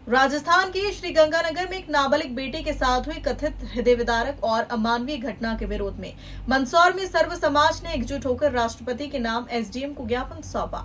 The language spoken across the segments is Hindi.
राजस्थान के श्रीगंगानगर में एक नाबालिग बेटे के साथ हुई कथित हृदय विदारक और अमानवीय घटना के विरोध में मंदसौर में सर्व समाज ने एकजुट होकर राष्ट्रपति के नाम एसडीएम को ज्ञापन सौंपा।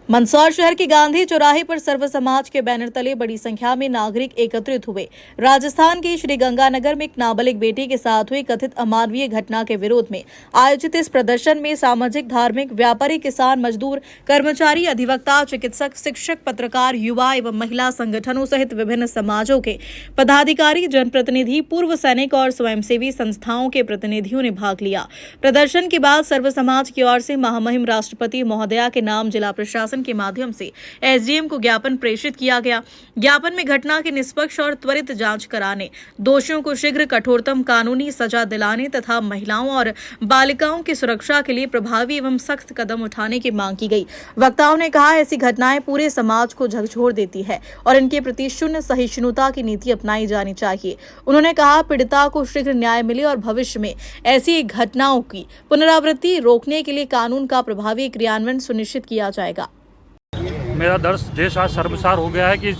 मंदसौर शहर के गांधी चौराहे पर सर्व समाज के बैनर तले बड़ी संख्या में नागरिक एकत्रित हुए। राजस्थान के श्रीगंगानगर में एक नाबालिग बेटी के साथ हुई कथित अमानवीय घटना के विरोध में आयोजित इस प्रदर्शन में सामाजिक, धार्मिक, व्यापारी, किसान, मजदूर, कर्मचारी, अधिवक्ता, चिकित्सक, शिक्षक, पत्रकार, युवा एवं महिला संगठनों सहित विभिन्न समाजों के पदाधिकारी, जनप्रतिनिधि, पूर्व सैनिक और स्वयंसेवी संस्थाओं के प्रतिनिधियों ने भाग लिया। प्रदर्शन के बाद सर्व समाज की ओर से महामहिम राष्ट्रपति महोदया के नाम जिला प्रशासन के माध्यम से एसडीएम को ज्ञापन प्रेषित किया गया। ज्ञापन में घटना की निष्पक्ष और त्वरित जांच कराने, दोषियों को शीघ्र कठोरतम कानूनी सजा दिलाने तथा महिलाओं और बालिकाओं की सुरक्षा के लिए प्रभावी एवं सख्त कदम उठाने की मांग की गई। वक्ताओं ने कहा, ऐसी घटनाएं पूरे समाज को झकझोर देती है और इनके प्रति शून्य सहिष्णुता की नीति अपनाई जानी चाहिए। उन्होंने कहा, पीड़िता को शीघ्र न्याय मिले और भविष्य में ऐसी घटनाओं की पुनरावृत्ति रोकने के लिए कानून का प्रभावी क्रियान्वयन सुनिश्चित किया जाएगा। मेरा देश आज शर्मसार हो गया है कि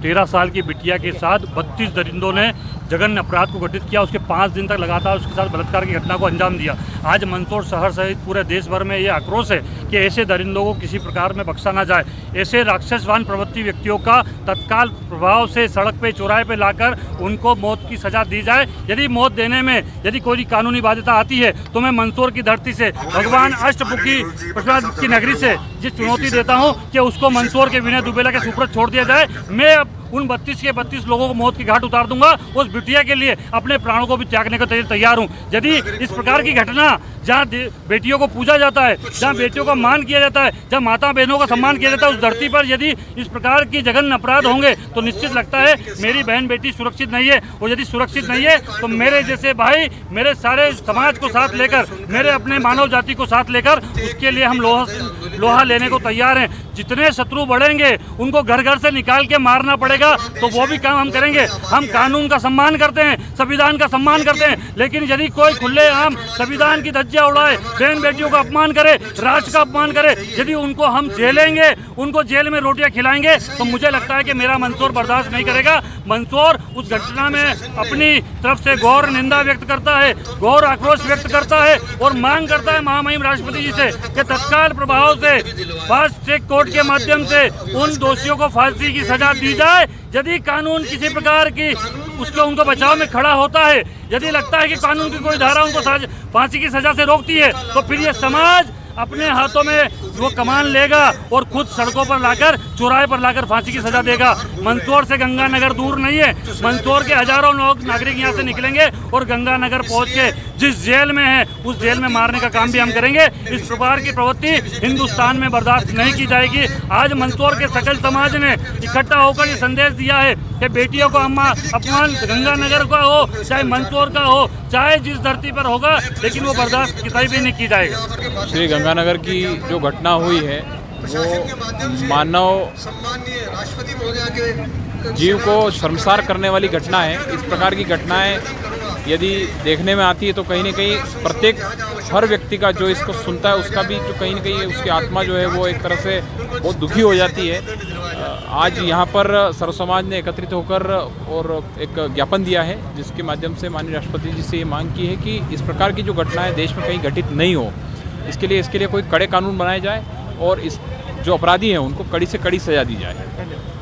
13 साल की बिटिया के साथ 32 दरिंदों ने जघन्य अपराध को घटित किया। उसके 5 दिन तक लगातार उसके साथ बलात्कार की घटना को अंजाम दिया। आज मंदसौर शहर सहित पूरे देश भर में ये आक्रोश है कि ऐसे दरिंदों को किसी प्रकार में बख्शा ना जाए। ऐसे राक्षसवान प्रवृत्ति व्यक्तियों का तत्काल प्रभाव से सड़क पे, चौराहे पे लाकर उनको मौत की सजा दी जाए। यदि मौत देने में यदि कोई कानूनी बाध्यता आती है तो मैं मंदसौर की धरती से, भगवान अष्टमुखी प्रसाद की नगरी से जिस चुनौती देता हूँ कि उसको मंदसौर के विनय दुबेला के सुपुर्द छोड़ दिया जाए। मैं अब उन 32 के 32 लोगों को मौत की घाट उतार दूंगा। उस बिटिया के लिए अपने प्राणों को भी त्यागने को तैयार हूं। यदि इस प्रकार की घटना जहां बेटियों को पूजा जाता है, जहां बेटियों का मान किया जाता है, जहां माता बहनों का सम्मान किया जाता है, उस धरती पर यदि इस प्रकार की जघन्य अपराध होंगे तो निश्चित लगता है मेरी बहन बेटी सुरक्षित नहीं है। और यदि सुरक्षित नहीं है तो मेरे जैसे भाई, मेरे सारे समाज को साथ लेकर, मेरे अपने मानव जाति को साथ लेकर उसके लिए हम लोहा लेने को तैयार हैं। जितने शत्रु बढ़ेंगे उनको घर घर से निकाल के मारना पड़ेगा तो वो भी काम हम करेंगे। हम कानून का सम्मान करते हैं, संविधान का सम्मान करते हैं, लेकिन यदि कोई खुलेआम संविधान की धज्जियां उड़ाए, बहन बेटियों का अपमान करे, राष्ट्र का अपमान करे, यदि उनको हम जेलेंगे, उनको जेल में रोटियां खिलाएंगे तो मुझे लगता है कि मेरा मंदसौर बर्दाश्त नहीं करेगा। मंदसौर उस घटना में अपनी तरफ से घोर निंदा व्यक्त करता है, घोर आक्रोश व्यक्त करता है और मांग करता है महामहिम राष्ट्रपति जी से कि तत्काल प्रभाव से फास्ट ट्रैक कोर्ट के माध्यम से उन दोषियों को फांसी की सजा दी जाए। यदि कानून किसी प्रकार की उनको बचाव में खड़ा होता है, यदि लगता है कि कानून की कोई धारा उनको फांसी की सजा से रोकती है, तो फिर ये समाज अपने हाथों में वो कमान लेगा और खुद सड़कों पर लाकर, चौराहे पर लाकर फांसी की सजा देगा। मंदसौर से गंगानगर दूर नहीं है। मंदसौर के हजारों लोग नागरिक यहाँ से निकलेंगे और गंगानगर पहुँच के जिस जेल में है उस जेल में मारने का काम भी हम करेंगे। इस प्रकार की प्रवृत्ति हिंदुस्तान में बर्दाश्त नहीं की जाएगी। आज मंदसौर के सकल समाज ने इकट्ठा होकर ये संदेश दिया है कि बेटियों को अपमान गंगानगर का हो, चाहे मंदसौर का हो, चाहे जिस धरती पर होगा, लेकिन वो बर्दाश्त कतई भी नहीं की जाएगा। श्री गंगानगर की जो घटना हुई है वो मानव जीव को शर्मसार करने वाली घटना है। इस प्रकार की घटनाएं यदि देखने में आती है तो कहीं न कहीं प्रत्येक हर व्यक्ति का जो इसको सुनता है उसका भी जो कहीं न कहीं उसकी आत्मा जो है वो एक तरह से बहुत दुखी हो जाती है। आज यहाँ पर सर्व समाज ने एकत्रित होकर और एक ज्ञापन दिया है जिसके माध्यम से माननीय राष्ट्रपति जी से ये मांग की है कि इस प्रकार की जो घटनाएं देश में कहीं घटित नहीं हो। इसके लिए कोई कड़े कानून बनाए जाए और इस जो अपराधी हैं उनको कड़ी से कड़ी सजा दी जाए।